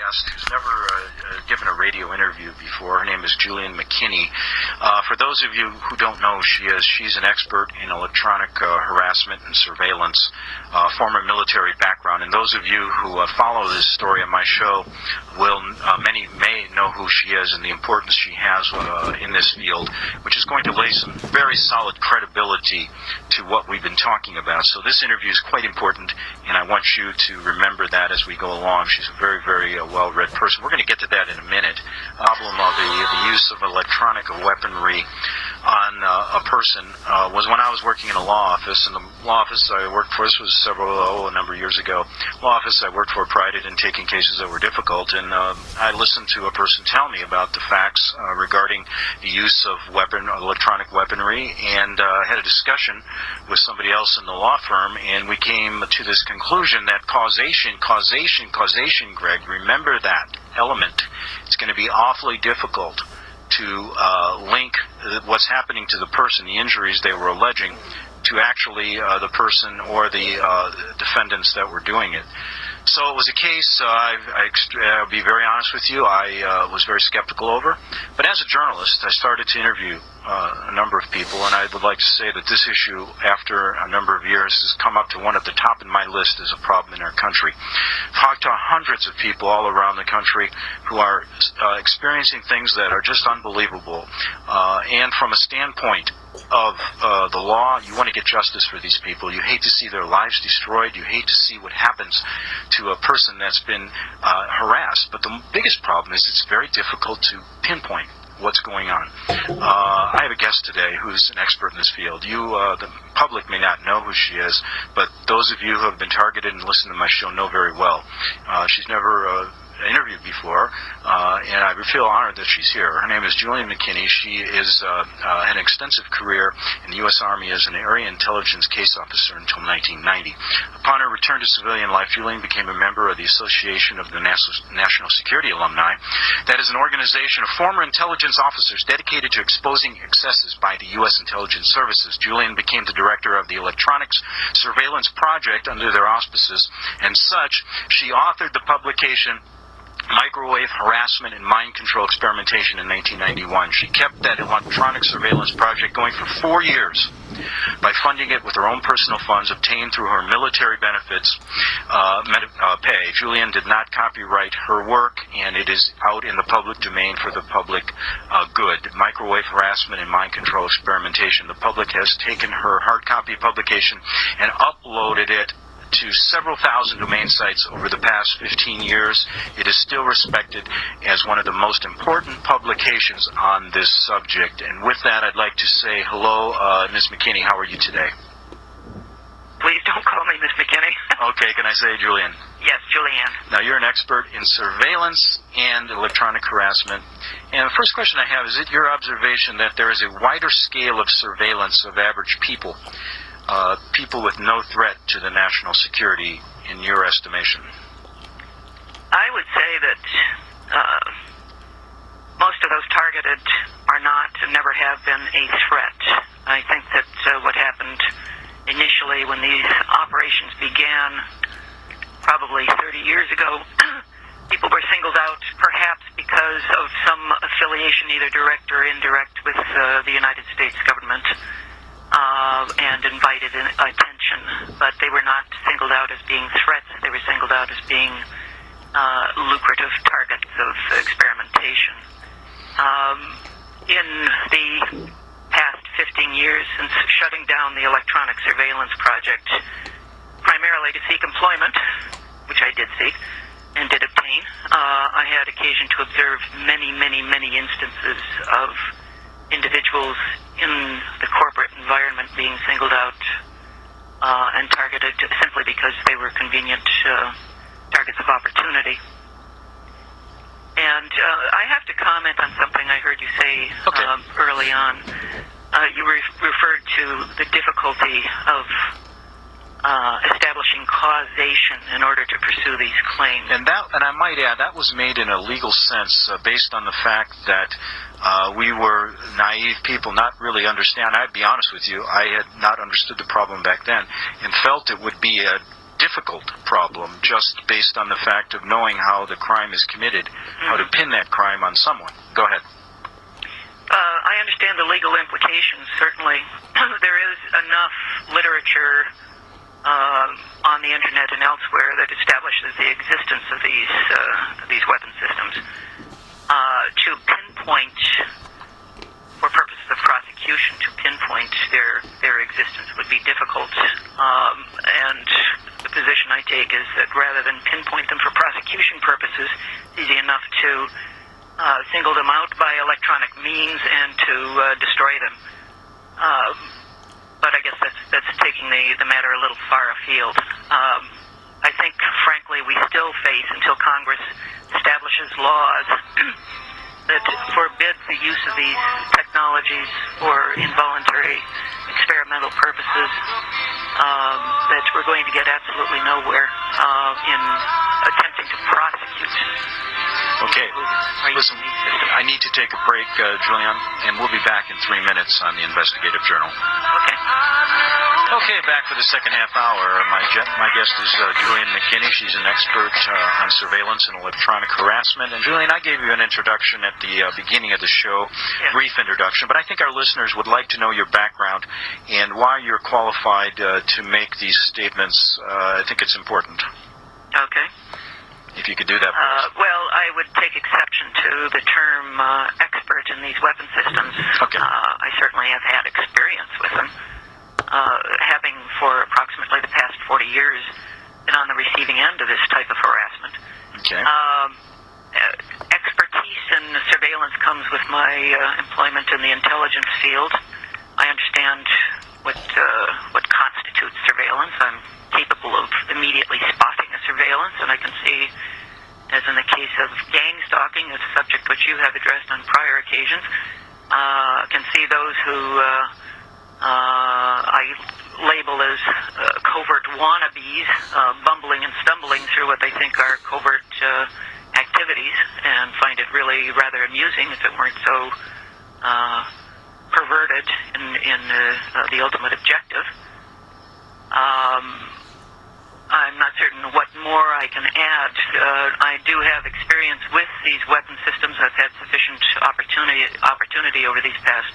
guest who's never given a radio interview before. Her name is Julian McKinney. For those of you who don't know who she is, she's an expert in electronic harassment and surveillance, former military background. And those of you who follow this story on my show many may know who she is and the importance she has in this field, which is going to lay some very solid credibility to what we've been talking about. So this interview is quite important, and I want you to remember that as we go along. She's a very, very well-read person. We're going to get to that in a minute. The problem of the use of electronic weaponry on a person was when I was working in a law office, and the law office I worked for, this was a number of years ago, law office I worked for prided in taking cases that were difficult, and I listened to a person tell me about the facts regarding the use of electronic weaponry, and had a discussion with somebody else in the law firm, and we came to this conclusion that causation, Greg, remember that element. It's going to be awfully difficult to link what's happening to the person, the injuries they were alleging, to actually the person or the defendants that were doing it. So it was a case, I'll be very honest with you, I was very skeptical over. But as a journalist, I started to interview a number of people, and I would like to say that this issue, after a number of years, has come up to one at the top in my list as a problem in our country. I've talked to hundreds of people all around the country who are experiencing things that are just unbelievable. And from a standpoint of the law, you want to get justice for these people. You hate to see their lives destroyed. You hate to see what happens to a person that's been harassed. But the biggest problem is it's very difficult to pinpoint what's going on. I have a guest today who's an expert in this field. The public may not know who she is, but those of you who have been targeted and listened to my show know very well. She's never interviewed before, and I feel honored that she's here. Her name is Julian McKinney. She had an extensive career in the U.S. Army as an area intelligence case officer until 1990. Upon her return to civilian life, Julian became a member of the Association of the National Security Alumni. That is an organization of former intelligence officers dedicated to exposing excesses by the U.S. intelligence services. Julian became the director of the Electronics Surveillance Project under their auspices, and such, she authored the publication Microwave Harassment and Mind Control Experimentation in 1991. She kept that electronic surveillance project going for 4 years by funding it with her own personal funds obtained through her military benefits pay. Julian did not copyright her work, and it is out in the public domain for the public good. Microwave Harassment and Mind Control Experimentation. The public has taken her hard copy publication and uploaded it to several thousand domain sites over the past 15 years. It is still respected as one of the most important publications on this subject. And with that, I'd like to say hello, Ms. McKinney. How are you today? Please don't call me Ms. McKinney. Okay, can I say Julian? Yes, Julianne. Now, you're an expert in surveillance and electronic harassment. And the first question I have, is it your observation that there is a wider scale of surveillance of average people? People with no threat to the national security, in your estimation? I would say that most of those targeted are not and never have been a threat. I think that what happened initially when these operations began, probably 30 years ago, people were singled out perhaps because of some affiliation, either direct or indirect, with the United States government. And invited attention, but they were not singled out as being threats. They were singled out as being lucrative targets of experimentation. In the past 15 years, since shutting down the electronic surveillance project, primarily to seek employment, which I did seek and did obtain, I had occasion to observe many instances of individuals in the corporate environment being singled out and targeted simply because they were convenient targets of opportunity. And I have to comment on something I heard you say early on. You referred to the difficulty of establishing causation in order to pursue these claims. And I might add, that was made in a legal sense based on the fact that we were naive people, not really understand. I'd be honest with you, I had not understood the problem back then and felt it would be difficult problem just based on the fact of knowing how the crime is committed, how to pin that crime on someone. Go ahead. I understand the legal implications, certainly. There is enough literature on the internet and elsewhere that establishes the existence of these weapon systems. To pinpoint, for purposes of prosecution, to pinpoint their existence would be difficult. And the position I take is that rather than pinpoint them for prosecution purposes, it's easy enough to single them out by electronic means and to destroy them. But I guess that's taking the matter a little far afield. I think, frankly, we still face, until Congress establishes laws that forbid the use of these technologies for involuntary experimental purposes, that we're going to get absolutely nowhere in attempting to prosecute. Okay, listen, I need to take a break, Julian, and we'll be back in 3 minutes on the Investigative Journal. Okay. Okay, back for the second half hour. My guest is Julian McKinney. She's an expert on surveillance and electronic harassment. And Julian, I gave you an introduction at the beginning of the show, brief introduction, but I think our listeners would like to know your background and why you're qualified to make these statements. I think it's important. Okay. If you could do that, please. Well, I would take exception to the term expert in these weapon systems. Okay. I certainly have had experience with them, having for approximately the past 40 years been on the receiving end of this type of harassment. Okay. Expertise in surveillance comes with my employment in the intelligence field. I understand what constitutes surveillance. I'm capable of immediately spotting a surveillance, and I can see, as in the case of gang stalking, a subject which you have addressed on prior occasions, can see those who I label as covert wannabes, bumbling and stumbling through what they think are covert activities, and find it really rather amusing if it weren't so perverted in the ultimate objective. I'm not certain what more I can add. I do have experience with these weapon systems. I've had sufficient opportunity over these past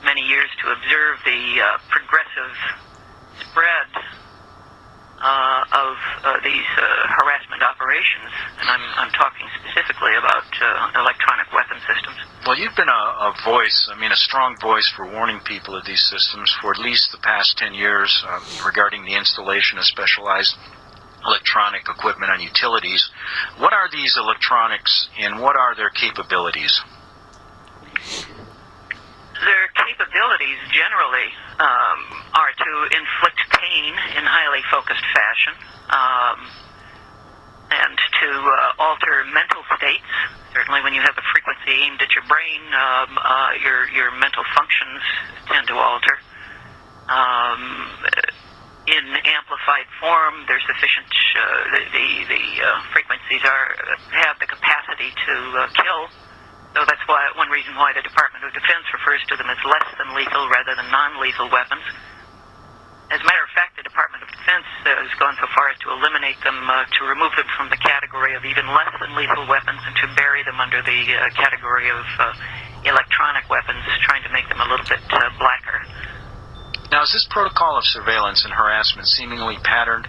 many years to observe the progressive spread of these harassment operations, and I'm talking specifically about electronic weapon systems. Well, you've been a voice, a strong voice for warning people of these systems for at least the past 10 years regarding the installation of specialized electronic equipment on utilities. What are these electronics, and what are their capabilities? Their capabilities generally are to inflict pain in highly focused fashion, and to alter mental states. Certainly when you have a frequency aimed at your brain, your mental functions tend to alter. In amplified form, they're sufficient, the frequencies have the capacity to kill. So that's one reason why the Department of Defense refers to them as less than lethal rather than non-lethal weapons. As a matter of fact, the Department of Defense has gone so far as to eliminate them, to remove them from the category of even less than lethal weapons and to bury them under the category of electronic weapons, trying to make them a little bit blacker. Now, is this protocol of surveillance and harassment seemingly patterned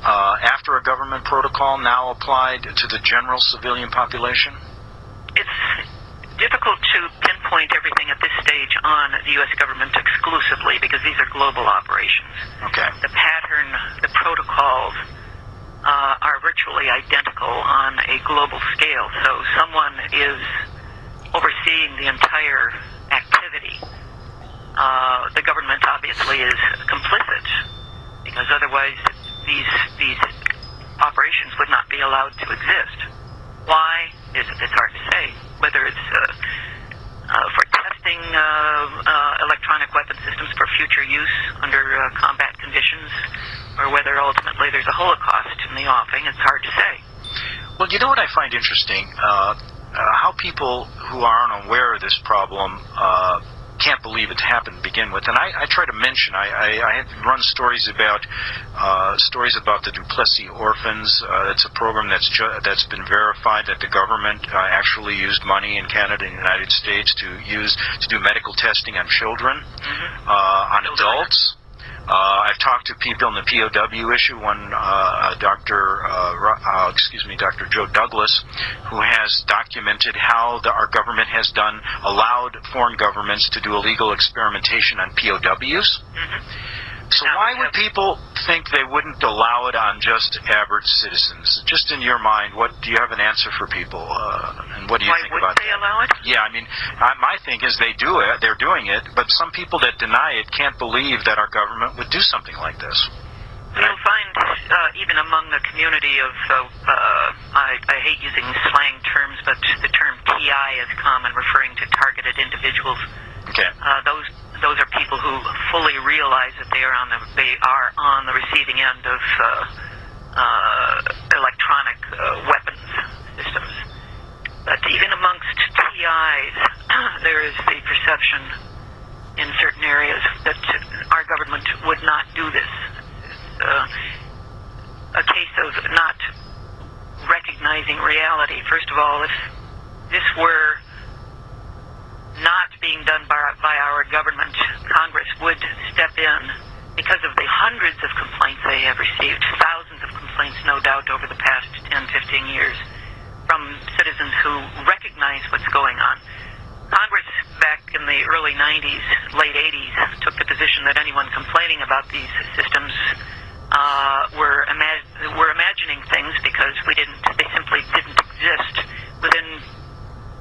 after a government protocol now applied to the general civilian population? It's difficult to pinpoint everything at this stage on the U.S. government exclusively because these are global operations. Okay. The pattern, the protocols are virtually identical on a global scale. So someone is overseeing the entire activity. The government obviously is complicit because otherwise these operations would not be allowed to exist. Why? It's hard to say. Whether it's for testing electronic weapon systems for future use under combat conditions, or whether ultimately there's a holocaust in the offing, it's hard to say. Well, you know what I find interesting? How people who are unaware of this problem can't believe it happened to begin with. And I try to mention, I have run stories about the Duplessis orphans. It's a program that's been verified that the government actually used money in Canada and the United States to do medical testing on children, on adults. I've talked to people in the POW issue. Dr. Joe Douglas, who has documented how our government has allowed foreign governments to do illegal experimentation on POWs. So why would people think they wouldn't allow it on just average citizens? Just in your mind, do you have an answer for people? And what do you think about that? Why would they allow it? Yeah, I mean, my thing is they do it. They're doing it, but some people that deny it can't believe that our government would do something like this. You'll find even among the community of, I hate using slang terms, but the term TI is common, referring to targeted individuals. Okay. Those are people who fully realize that they are on the receiving end of electronic weapons systems. But even amongst TIs, there is the perception in certain areas that our government would not do this. It's a case of not recognizing reality. First of all, if this were not being done by our government, Congress would step in because of the hundreds of complaints they have received, thousands of complaints, no doubt, over the past 10, 15 years from citizens who recognize what's going on. Congress, back in the early 90s, late 80s, took the position that anyone complaining about these systems were imagining things because they simply didn't exist. Within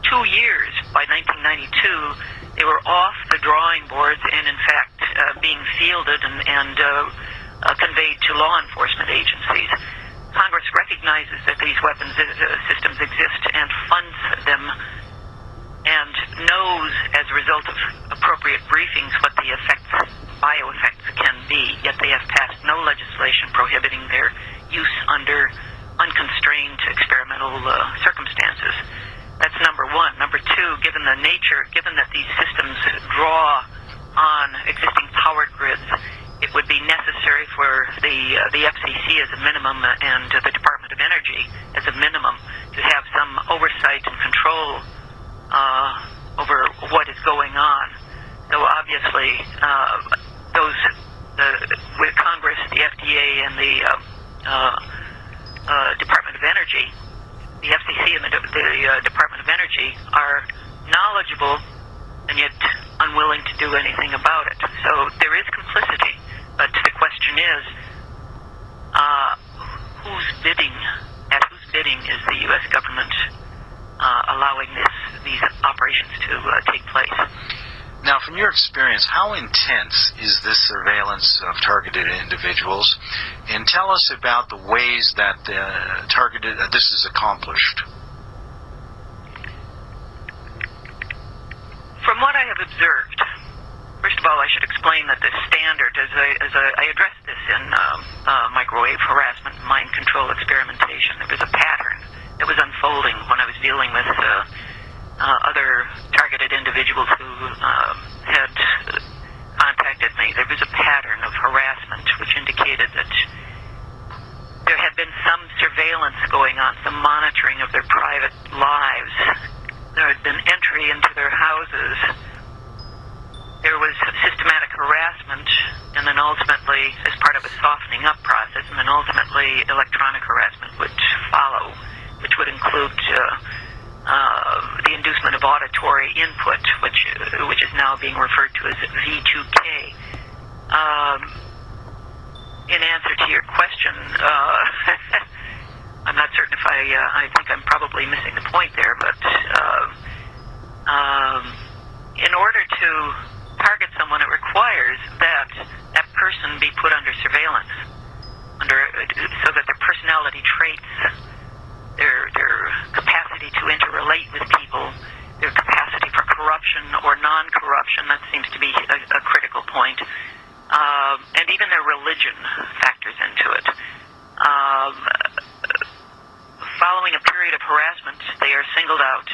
2 years, by 1992, they were off the drawing boards and, in fact, being fielded and conveyed to law enforcement agencies. Congress recognizes that these weapons systems exist and funds them and knows, as a result of appropriate briefings, what the bioeffects can be, yet they have passed no legislation prohibiting their use under unconstrained experimental circumstances. That's number one. Number two, given that these systems draw on existing power grids, it would be necessary for the FCC as a minimum and the Department of Energy as a minimum to have some oversight and control over what is going on. So obviously, with Congress, the FDA, and the Department of Energy, the FCC and the Department of Energy are knowledgeable and yet unwilling to do anything about it. So there is complicity, but the question is, whose bidding is the U.S. government allowing these operations to take place? Now, from your experience, how intense is this surveillance of targeted individuals? And tell us about the ways that this is accomplished. From what I have observed, first of all, I should explain that the standard, as I addressed this in microwave harassment, mind control experimentation, there was a pattern that was unfolding when I was dealing with other targeted individuals who had contacted me. There was a pattern of harassment which indicated that there had been some surveillance going on, some monitoring of their private lives. There had been entry into their houses. There was systematic harassment, and then ultimately, as part of a softening up process, and then ultimately electronic harassment would follow, which would include the inducement of auditory input, which is now being referred to as V2K. In answer to your question, I'm not certain if I think I'm probably missing the point there, but in order to target someone, it requires that that person be put under surveillance, so that their personality traits, their capacity to interrelate with people, their capacity for corruption or non-corruption, that seems to be a critical point, and even their religion factors into it. Following a period of harassment, they are singled out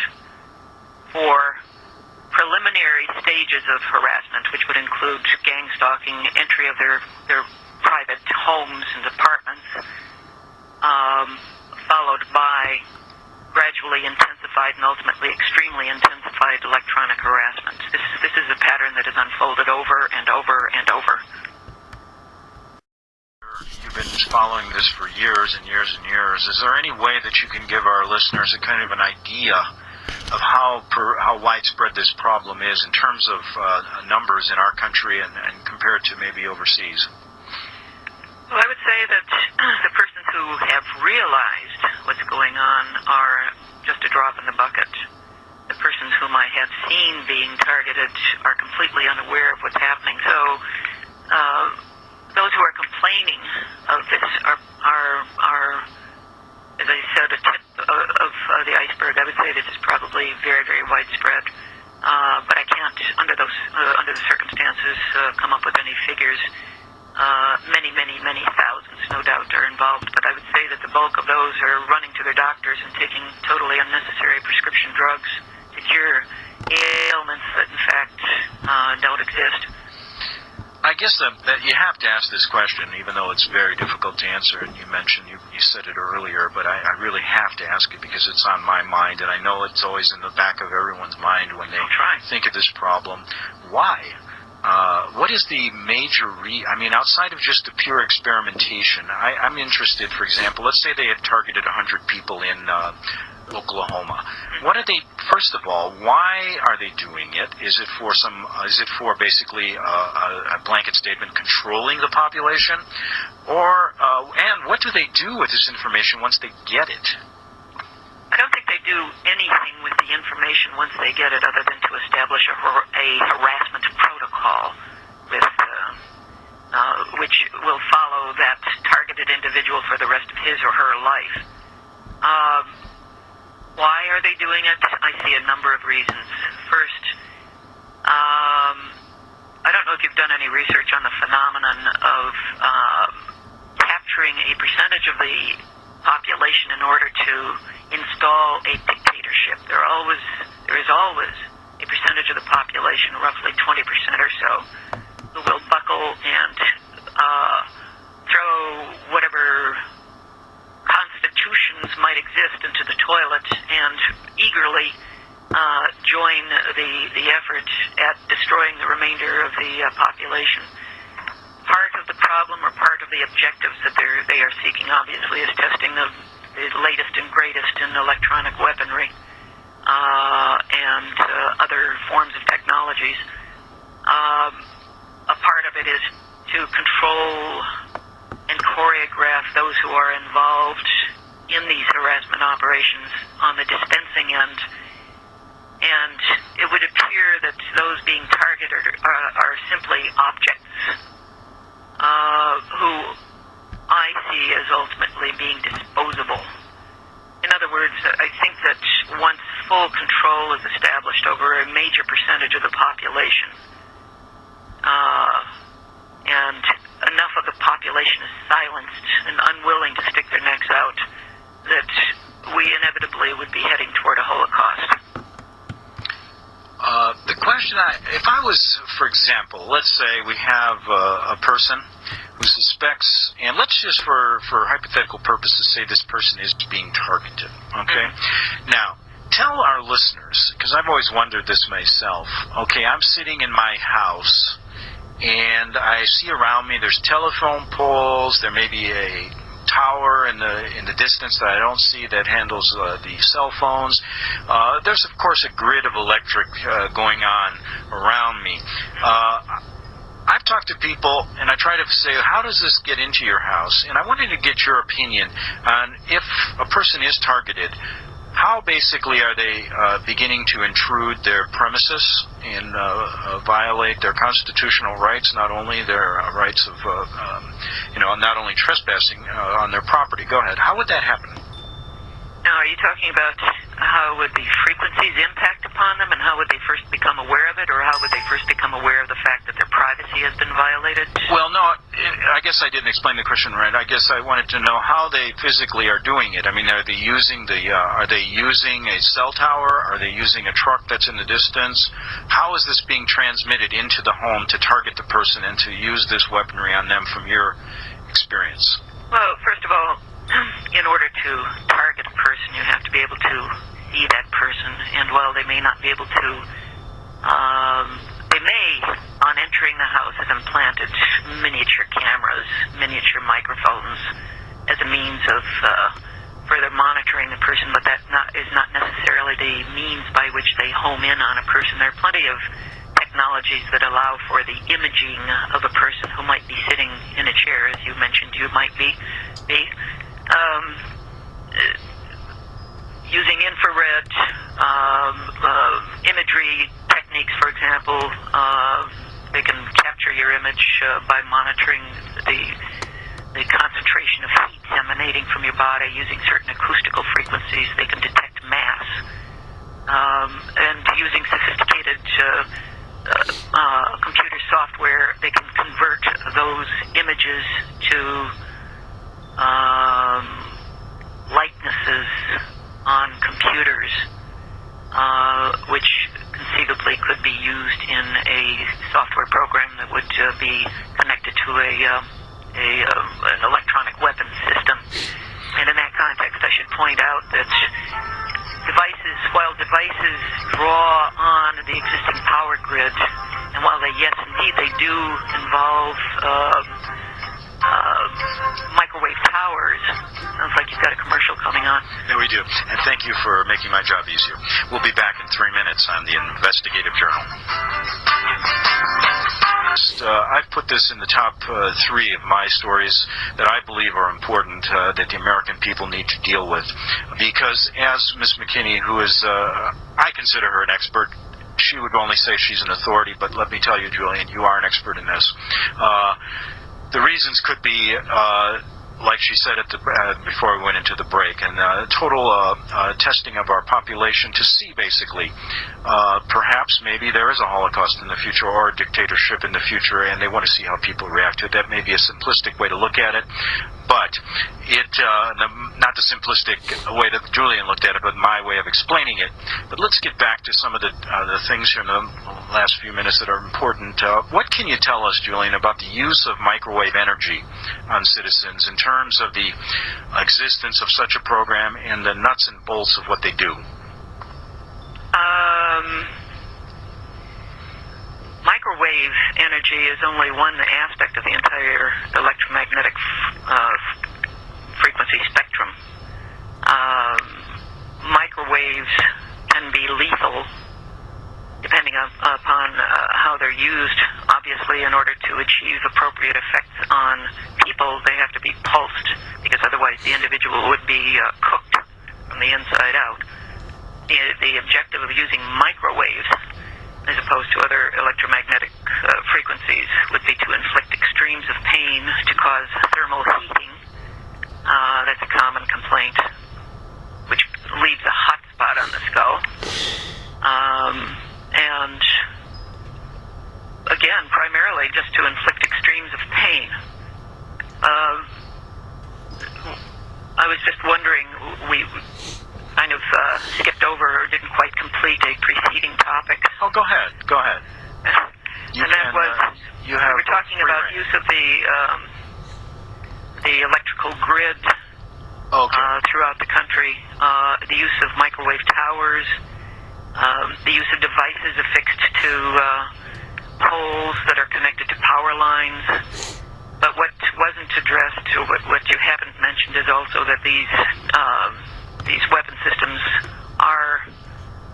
for preliminary stages of harassment, which would include gang stalking, entry of their private homes and apartments, followed by gradually intensified and ultimately extremely intensified electronic harassment. This is a pattern that has unfolded over and over and over. You've been following this for years and years and years. Is there any way that you can give our listeners a kind of an idea of how widespread this problem is in terms of numbers in our country and compared to maybe overseas? Well, I would say that the persons who have realized what's going on are just a drop in the bucket. The persons whom I have seen being targeted are completely unaware of what's happening. So those who are complaining of this are, as I said, a tip of the iceberg. I would say this is probably very, very widespread. But I can't, under the circumstances, come up with any figures. Many thousands, no doubt, are involved, but I would say that the bulk of those are running to their doctors and taking totally unnecessary prescription drugs to cure ailments that, in fact, don't exist. I guess that you have to ask this question, even though it's very difficult to answer, and you mentioned, you said it earlier, but I really have to ask it because it's on my mind, and I know it's always in the back of everyone's mind when they think of this problem. Why? What is the major outside of just the pure experimentation, I'm interested, for example, let's say they had targeted 100 people in Oklahoma. What are they, first of all, why are they doing it? Is it for basically a blanket statement controlling the population? And what do they do with this information once they get it? I don't think they do anything with the information once they get it other than to establish a harassment protocol which will follow that targeted individual for the rest of his or her life. Why are they doing it? I see a number of reasons. First, I don't know if you've done any research on the phenomenon of capturing a percentage of the population in order to install a dictatorship. There is always a percentage of the population, roughly 20% or so, who will buckle and throw whatever constitutions might exist into the toilet and eagerly join the effort at destroying the remainder of the population. Part of the problem, or part of the objectives that they are seeking, obviously, is testing the latest and greatest in electronic weaponry and other forms of technologies. A part of it is to control and choreograph those who are involved in these harassment operations on the dispensing end. And it would appear that those being targeted are simply objects who I see as ultimately being disposable. In other words, I think that once full control is established over a major percentage of the population, and enough of the population is silenced and unwilling to stick their necks out, that we inevitably would be heading toward a Holocaust. The question, if I was, for example, let's say we have a person who suspects, and let's just for hypothetical purposes say this person is being targeted, okay? Mm-hmm. Now, tell our listeners, because I've always wondered this myself, okay, I'm sitting in my house, and I see around me there's telephone poles, there may be a tower in the distance that I don't see that handles the cell phones. There's, of course, a grid of electric going on around me. I've talked to people, and I try to say, how does this get into your house? And I wanted to get your opinion on if a person is targeted, how basically are they beginning to intrude their premises and violate their constitutional rights, not only their rights of, not only trespassing on their property. Go ahead. How would that happen? Now, are you talking about how would the frequencies impact upon them, and how would they first become aware of it, or how would they first become aware of the fact that their privacy has been violated? Well, no, I guess I didn't explain the question right. I guess I wanted to know how they physically are doing it. I mean, are they using a cell tower? Are they using a truck that's in the distance? How is this being transmitted into the home to target the person and to use this weaponry on them from your experience? Well, first of all, in order to target a person, you have to be able to see that person, and while they may not be able to, they may, on entering the house, have implanted miniature cameras, miniature microphones, as a means of further monitoring the person, but that is not necessarily the means by which they home in on a person. There are plenty of technologies that allow for the imaging of a person who might be sitting in a chair, as you mentioned you might be. Using infrared imagery techniques, for example, they can capture your image by monitoring the concentration of heat emanating from your body using certain acoustical frequencies. They can detect mass. And using sophisticated computer software, they can convert those images to likenesses on computers, which conceivably could be used in a software program that would be connected to an electronic weapons system. And in that context, I should point out that while devices draw on the existing power grid, and while yes, indeed, they do involve microwave towers. Sounds like you've got a commercial coming on. Yeah, we do. And thank you for making my job easier. We'll be back in 3 minutes on the Investigative Journal. I've put this in the top 3 of my stories that I believe are important that the American people need to deal with. Because as Ms. McKinney, who is, I consider her an expert, she would only say she's an authority, but let me tell you, Julian, you are an expert in this. The reasons could be, like she said before we went into the break, and total testing of our population to see, basically, perhaps maybe there is a Holocaust in the future or a dictatorship in the future, and they want to see how people react to it. That may be a simplistic way to look at it, but not the simplistic way that Julian looked at it, but my way of explaining it. But let's get back to some of the things here in the last few minutes that are important. What can you tell us, Julian, about the use of microwave energy on citizens in terms of the existence of such a program and the nuts and bolts of what they do? Microwave energy is only one aspect of the entire electromagnetic frequency spectrum. Microwaves can be lethal depending upon how they're used. Obviously, in order to achieve appropriate effects on people, they have to be pulsed, because otherwise the individual would be cooked from the inside out. The objective of using microwaves, as opposed to other electromagnetic frequencies, would be to inflict extremes of pain, to cause thermal heating. That's a common complaint, which leaves a hot spot on the skull. And again, primarily just to inflict extremes of pain. I was just wondering, we kind of skipped over or didn't quite complete a preceding topic. Oh, go ahead. We were talking about use of the electrical grid throughout the country, the use of microwave towers, the use of devices affixed to poles that are connected to power lines. But what wasn't addressed, or what you haven't mentioned, is also that these weapon systems are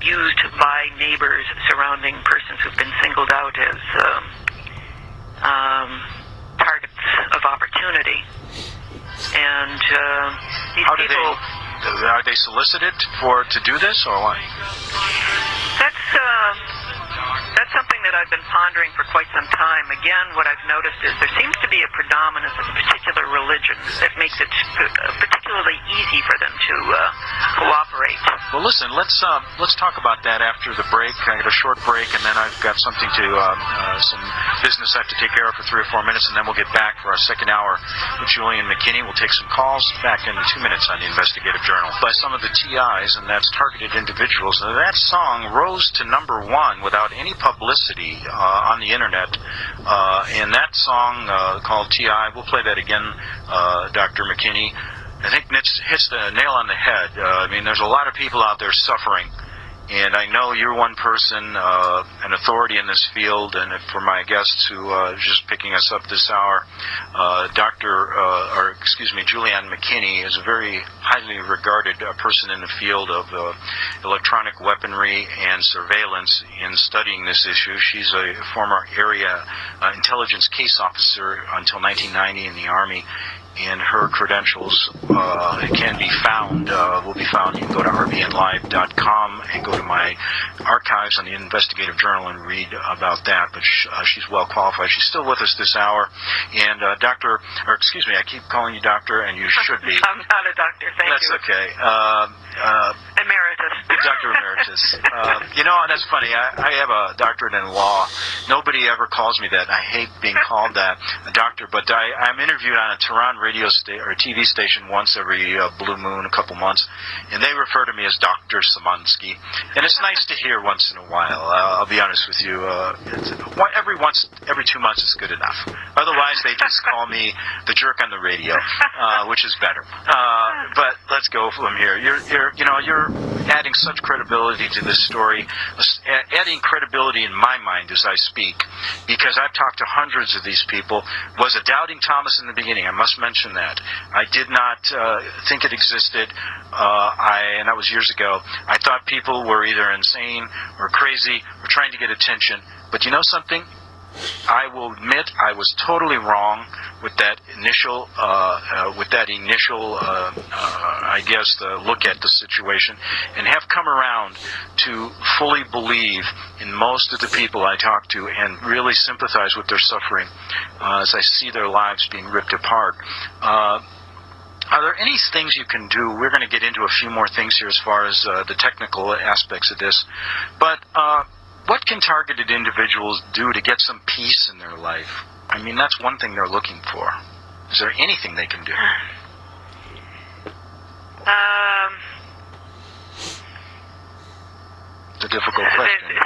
used by neighbors surrounding persons who've been singled out as targets of opportunity. And these people... Are they solicited to do this, or what? That's something that I've been pondering for quite some time. Again, what I've noticed is there seems to be a predominance of a particular religion that makes it particularly easy for them to cooperate. Well, listen, let's talk about that after the break. I got a short break, and then I've got something to some business I have to take care of for 3 or 4 minutes, and then we'll get back for our second hour with Julian McKinney. We'll take some calls back in 2 minutes on the Investigative Journal by some of the TIs, and that's targeted individuals. Now, that song rose to number 1 without any publicity on the internet, and that song called TI, we'll play that again, Dr. McKinney, I think hits the nail on the head. I mean, there's a lot of people out there suffering, and I know you're one person, an authority in this field, and for my guests who are just picking us up this hour, Julianne McKinney is a very highly regarded person in the field of electronic weaponry and surveillance in studying this issue. She's a former area intelligence case officer until 1990 in the Army, and her credentials can be found, will be found. You can go to rbnlive.com and go to my archives on the Investigative Journal and read about that, but she's well qualified. She's still with us this hour, and I keep calling you doctor, and you should be. I'm not a doctor, thank you. That's okay. Emeritus. Dr. Emeritus. That's funny. I have a doctorate in law. Nobody ever calls me that. I hate being called that, a doctor, but I'm interviewed on a Tehran radio or TV station once every blue moon, a couple months, and they refer to me as Dr. Samansky, and it's nice to hear once in a while. I'll be honest with you. Every 2 months is good enough. Otherwise, they just call me the jerk on the radio, which is better. But let's go from here. You're adding such credibility to this story, adding credibility in my mind as I speak, because I've talked to hundreds of these people. Was a doubting Thomas in the beginning. I must mention that. I did not think it existed, and that was years ago. I thought people were either insane or crazy or trying to get attention. But you know something? I will admit I was totally wrong with that initial, look at the situation, and have come around to fully believe in most of the people I talk to and really sympathize with their suffering as I see their lives being ripped apart. Are there any things you can do? We're going to get into a few more things here as far as the technical aspects of this, but what can targeted individuals do to get some peace in their life? I mean, that's one thing they're looking for. Is there anything they can do? It's a difficult question.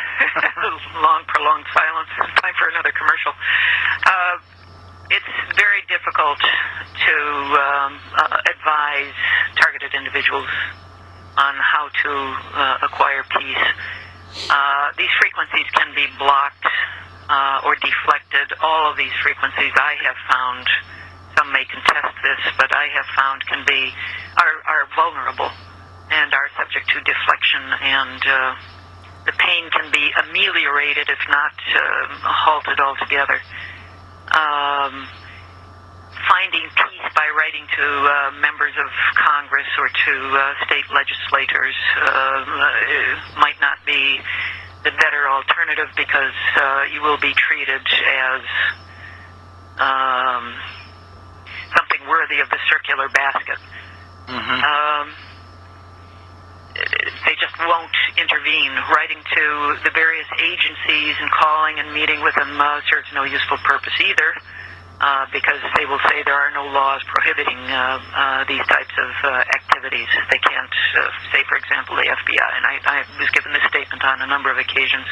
Long, prolonged silence. Time for another commercial. It's very difficult to advise targeted individuals on how to acquire peace. These frequencies can be blocked or deflected. All of these frequencies I have found, some may contest this, but I have found are vulnerable and are subject to deflection, and the pain can be ameliorated if not halted altogether. Finding peace by writing to members of Congress or to state legislators might not be the better alternative, because you will be treated as something worthy of the circular basket. Mm-hmm. They just won't intervene. Writing to the various agencies and calling and meeting with them serves no useful purpose either. Because they will say there are no laws prohibiting these types of activities. They can't say, for example, the FBI, and I was given this statement on a number of occasions,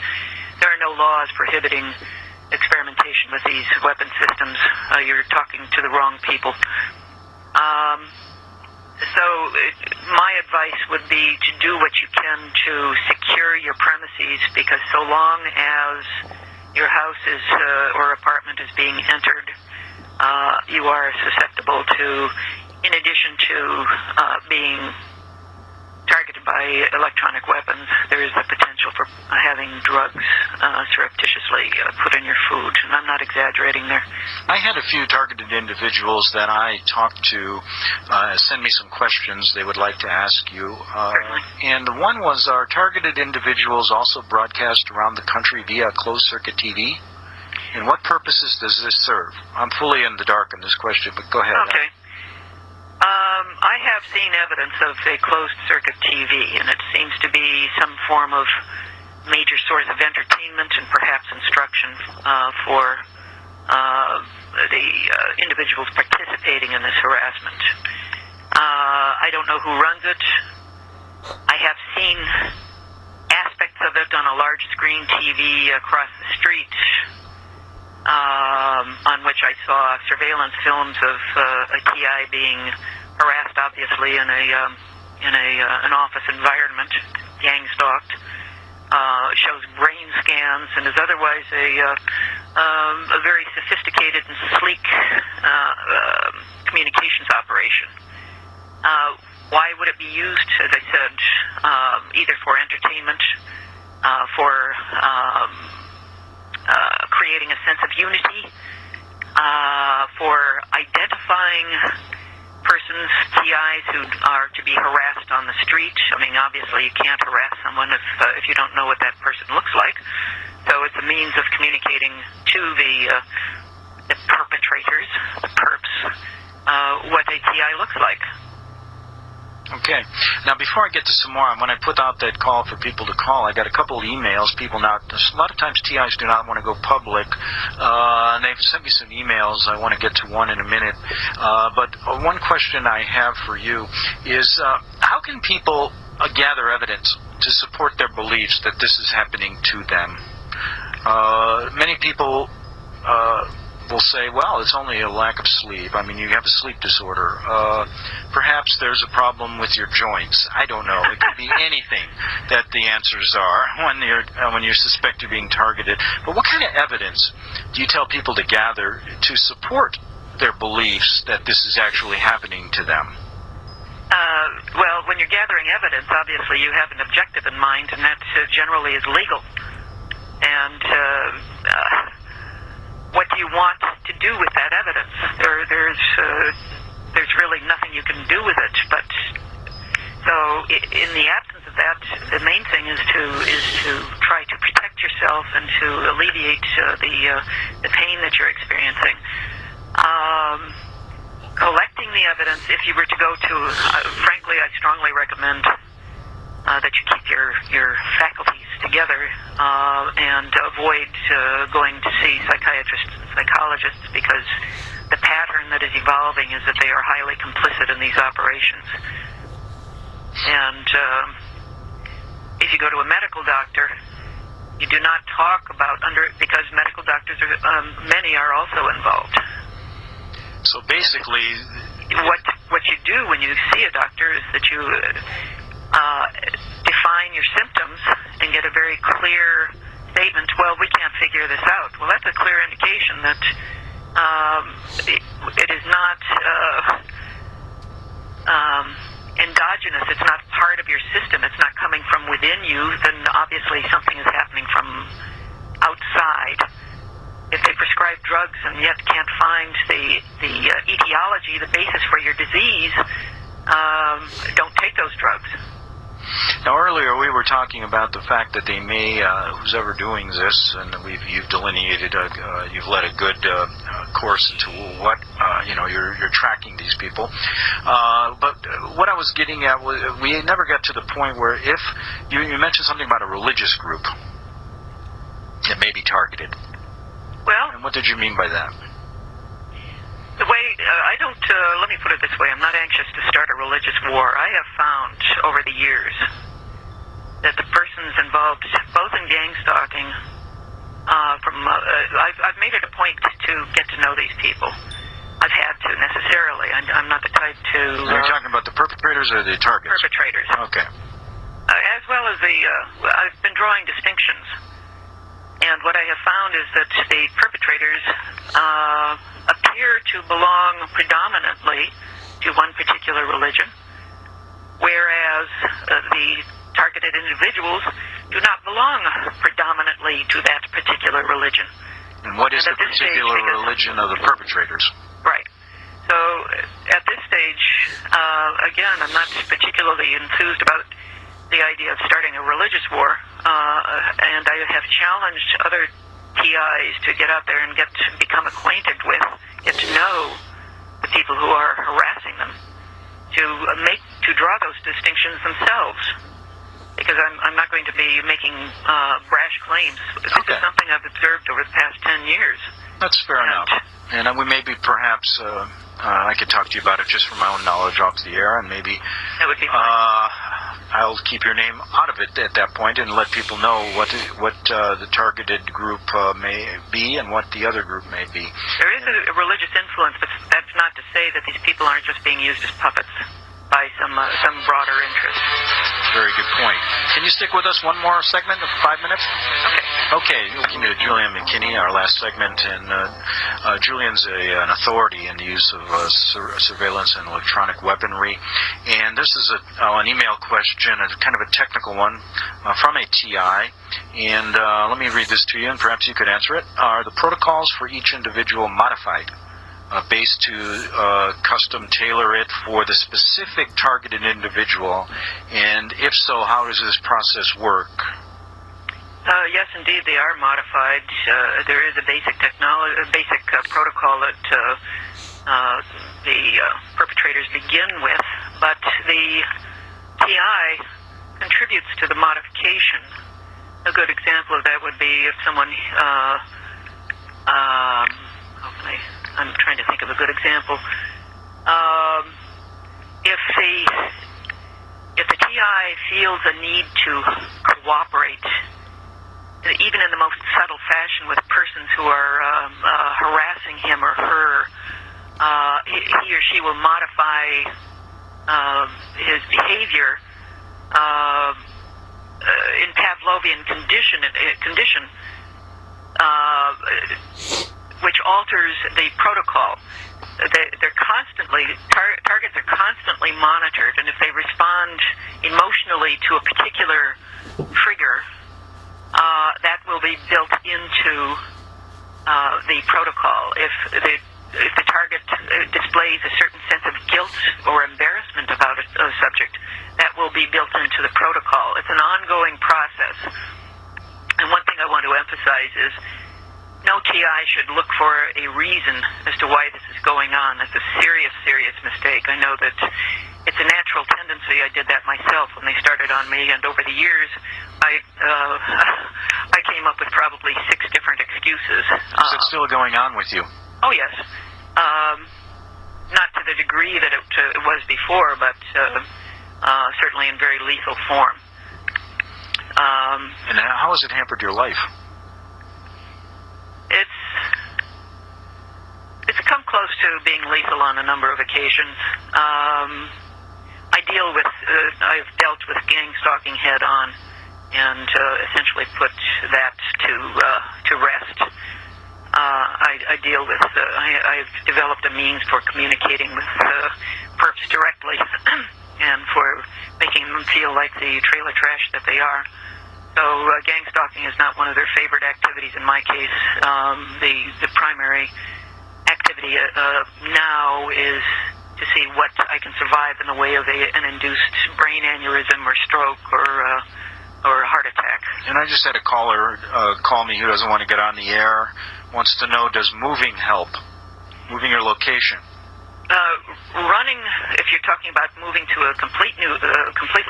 there are no laws prohibiting experimentation with these weapon systems. You're talking to the wrong people. So my advice would be to do what you can to secure your premises, because so long as your house is or apartment is being entered, you are susceptible to, in addition to being targeted by electronic weapons, there is the potential potential for having drugs surreptitiously put in your food, and I'm not exaggerating there. I had a few targeted individuals that I talked to send me some questions they would like to ask you. Certainly. And one was, are targeted individuals also broadcast around the country via closed-circuit TV? And what purposes does this serve? I'm fully in the dark on this question, but go ahead. Okay. I have seen evidence of a closed-circuit TV, and it seems to be some form of major source of entertainment and perhaps instruction for the individuals participating in this harassment. I don't know who runs it. I have seen aspects of it on a large screen TV across the street, on which I saw surveillance films of a TI being harassed, obviously in an office environment, gang stalked. Shows brain scans and is otherwise a very sophisticated and sleek communications operation. Why would it be used, as I said, either for entertainment, for creating a sense of unity, for identifying persons, TIs, who are to be harassed on the street? I mean, obviously you can't harass someone if you don't know what that person looks like. So it's a means of communicating to the perpetrators, the perps, what a TI looks like. Okay. Now, before I get to some more, when I put out that call for people to call, I got a couple of emails. A lot of times TIs do not want to go public, and they've sent me some emails. I want to get to one in a minute. But one question I have for you is, how can people gather evidence to support their beliefs that this is happening to them? Many people will say, well, it's only a lack of sleep. I mean, you have a sleep disorder. Perhaps there's a problem with your joints. I don't know. It could be anything that the answers are when you suspect you're being targeted. But what kind of evidence do you tell people to gather to support their beliefs that this is actually happening to them? Well, when you're gathering evidence, obviously you have an objective in mind, and that generally is legal. And what do you want to do with that evidence? There's really nothing you can do with it. But so in the absence of that, the main thing is to try to protect yourself and to alleviate the pain that you're experiencing. Collecting the evidence, if you were to go to, frankly, I strongly recommend that you keep your faculties together and avoid going to see psychiatrists and psychologists, because the pattern that is evolving is that they are highly complicit in these operations. And if you go to a medical doctor, you do not talk about because medical doctors many are also involved. So basically, what you do when you see a doctor is that you define your symptoms and get a very clear statement. Well, we can't figure this out. Well, that's a clear indication that it is not endogenous. It's not part of your system. It's not coming from within you. Then obviously something is happening from outside. If they prescribe drugs and yet can't find the etiology, the basis for your disease, don't take those drugs. Now, earlier we were talking about the fact that they may, who's ever doing this, and you've delineated, you've led a good course into what, you're tracking these people. But what I was getting at was, we never got to the point where if, you mentioned something about a religious group that may be targeted. Well, and what did you mean by that? The way, I don't, let me put it this way, I'm not anxious to start a religious war. I have found over the years that the persons involved, both in gang stalking, I've made it a point to get to know these people. I've had to, necessarily. I'm not the type to... You're talking about the perpetrators or the targets? Perpetrators. Okay. As well as I've been drawing distinctions. And what I have found is that the perpetrators appear to belong predominantly to one particular religion, whereas the targeted individuals do not belong predominantly to that particular religion. And what is And the particular religion of the perpetrators? Right. So at this stage, again, I'm not particularly enthused about the idea of starting a religious war, and I have challenged other TIs to get out there and become acquainted with, get to know the people who are harassing them, to draw those distinctions themselves. Because I'm not going to be making brash claims. This is something I've observed over the past 10 years. That's fair enough. And we maybe perhaps I could talk to you about it just from my own knowledge off the air, and maybe that would be fine. I'll keep your name out of it at that point and let people know what the targeted group may be and what the other group may be. There is a religious influence, but that's not to say that these people aren't just being used as puppets by some broader interest. Very good point. Can you stick with us one more segment of 5 minutes? Okay. Looking at Julian McKinney, our last segment, and Julian's an authority in the use of surveillance and electronic weaponry. And this is an email question, kind of a technical one, from a TI. And let me read this to you, and perhaps you could answer it. Are the protocols for each individual modified? Based to custom tailor it for the specific targeted individual, and if so, how does this process work? Yes, indeed, they are modified. There is a basic protocol that the perpetrators begin with, but the TI contributes to the modification. A good example of that would be if someone I'm trying to think of a good example. If the TI feels a need to cooperate, even in the most subtle fashion, with persons who are harassing him or her, he or she will modify his behavior in Pavlovian condition, which alters the protocol. Targets are constantly monitored, and if they respond emotionally to a particular trigger, that will be built into the protocol. If the target displays a certain sense of guilt or embarrassment about a subject, that will be built into the protocol. It's an ongoing process. And one thing I want to emphasize is no TI should look for a reason as to why this is going on. That's a serious, serious mistake. I know that it's a natural tendency. I did that myself when they started on me, and over the years, I came up with probably 6 different excuses. Is it still going on with you? Oh, yes. Not to the degree that it was before, but certainly in very lethal form. And how has it hampered your life? It's come close to being lethal on a number of occasions. I've dealt with gang stalking head on, and essentially put that to rest. I've developed a means for communicating with perps directly, and for making them feel like the trailer trash that they are. So gang stalking is not one of their favorite activities in my case. The primary activity now is to see what I can survive in the way of an induced brain aneurysm or stroke or a heart attack. And I just had a caller call me who doesn't want to get on the air, wants to know, does moving help? Moving your location? Running, if you're talking about moving to a completely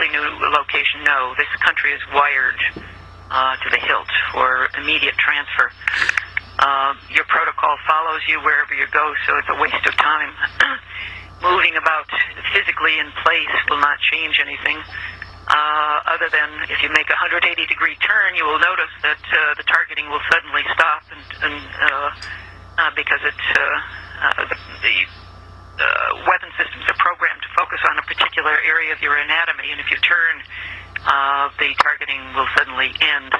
new location, no. This country is wired to the hilt for immediate transfer. Your protocol follows you wherever you go, so it's a waste of time. Moving about physically in place will not change anything, other than if you make a 180-degree turn, you will notice that the targeting will suddenly stop, because the weapon systems are programmed to focus on a particular area of your anatomy, and if you turn, the targeting will suddenly end.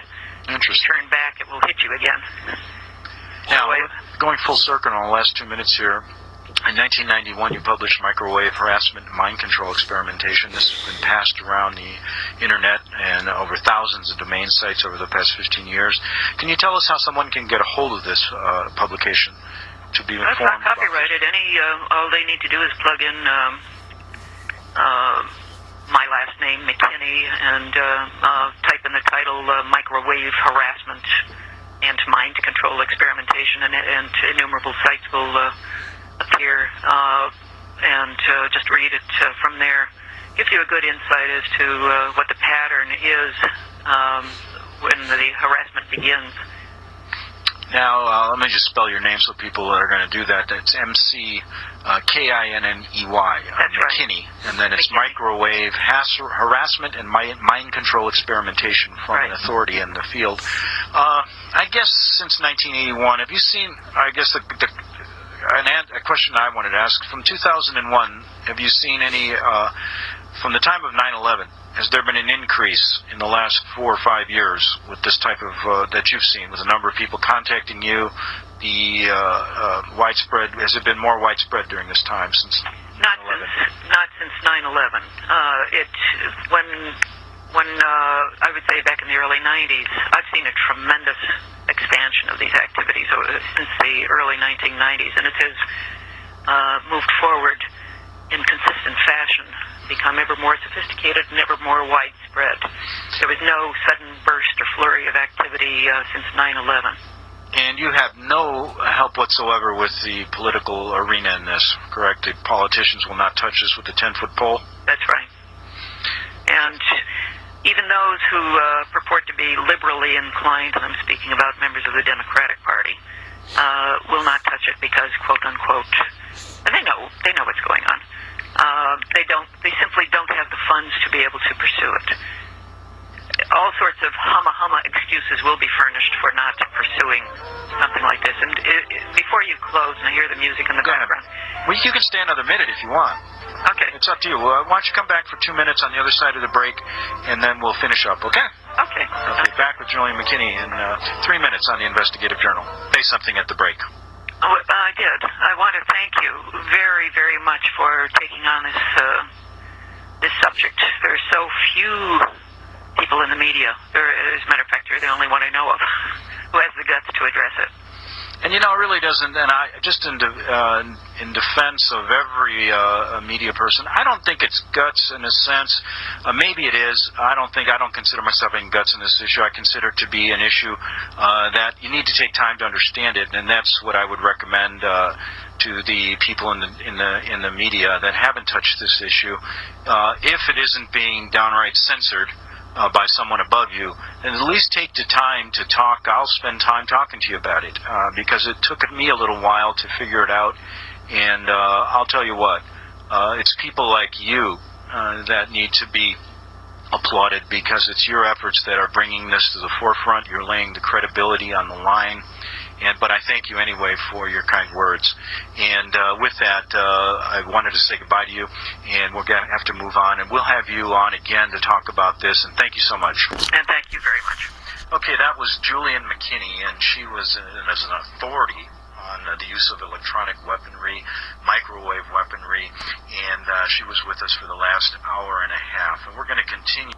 Interesting. If you turn back, it will hit you again. Now, going full circle in the last 2 minutes here, In 1991, you published Microwave Harassment and Mind Control Experimentation. This has been passed around the internet and over thousands of domain sites over the past 15 years. Can you tell us how someone can get a hold of this publication to be informed? That's not copyrighted. All they need to do is plug in my last name, McKinney, and type in the title Microwave Harassment and Mind Control Experimentation, and innumerable sites will appear, and just read it from there. Gives you a good insight as to what the pattern is when the harassment begins. Now, let me just spell your name so people are going to do that. That's McKinney. That's McKinney. Right. And then it's McKinney. Microwave Harassment and Mind Control Experimentation from Right. an authority in the field. I guess since 1981, have you seen, I guess a question I wanted to ask, from 2001, have you seen any, from the time of 9/11, has there been an increase in the last 4 or 5 years with this type of, that you've seen, with a number of people contacting you, the widespread, has it been more widespread during this time since 9/11? Not since 9/11. When I would say back in the early 90s, I've seen a tremendous expansion of these activities since the early 1990s, and it has moved forward in consistent fashion, become ever more sophisticated and ever more widespread. There was no sudden burst or flurry of activity since 9/11. And you have no help whatsoever with the political arena in this, correct? The politicians will not touch this with the 10-foot pole? That's right. And even those who purport to be liberally inclined, and I'm speaking about members of the Democratic Party, will not touch it because, quote unquote, and they know what's going on. They simply don't have the funds to be able to pursue it. All sorts of humma excuses will be furnished for not pursuing something like this. And before you close, and I hear the music in the background. Well, you can stay another minute if you want. Okay. It's up to you. Why don't you come back for 2 minutes on the other side of the break, and then we'll finish up, okay? Okay. Okay, back with Julian McKinney in 3 minutes on the Investigative Journal. Say something at the break. Oh, I did. I want to thank you very, very much for taking on this subject. There are so few people in the media. As a matter of fact, you're the only one I know of who has the guts to address it. And it really doesn't, and I just in defense of every media person, I don't think it's guts in a sense. Maybe it is. I don't consider myself having guts in this issue. I consider it to be an issue that you need to take time to understand it, and that's what I would recommend to the people in the media that haven't touched this issue. If it isn't being downright censored by someone above you, and at least take the time to talk. I'll spend time talking to you about it because it took me a little while to figure it out, and I'll tell you what, it's people like you that need to be applauded, because it's your efforts that are bringing this to the forefront. You're laying the credibility on the line. But I thank you anyway for your kind words. And with that, I wanted to say goodbye to you, and we're going to have to move on. And we'll have you on again to talk about this. And thank you so much. And thank you very much. Okay, that was Julian McKinney, and she was as an authority on the use of electronic weaponry, microwave weaponry, and she was with us for the last hour and a half. And we're going to continue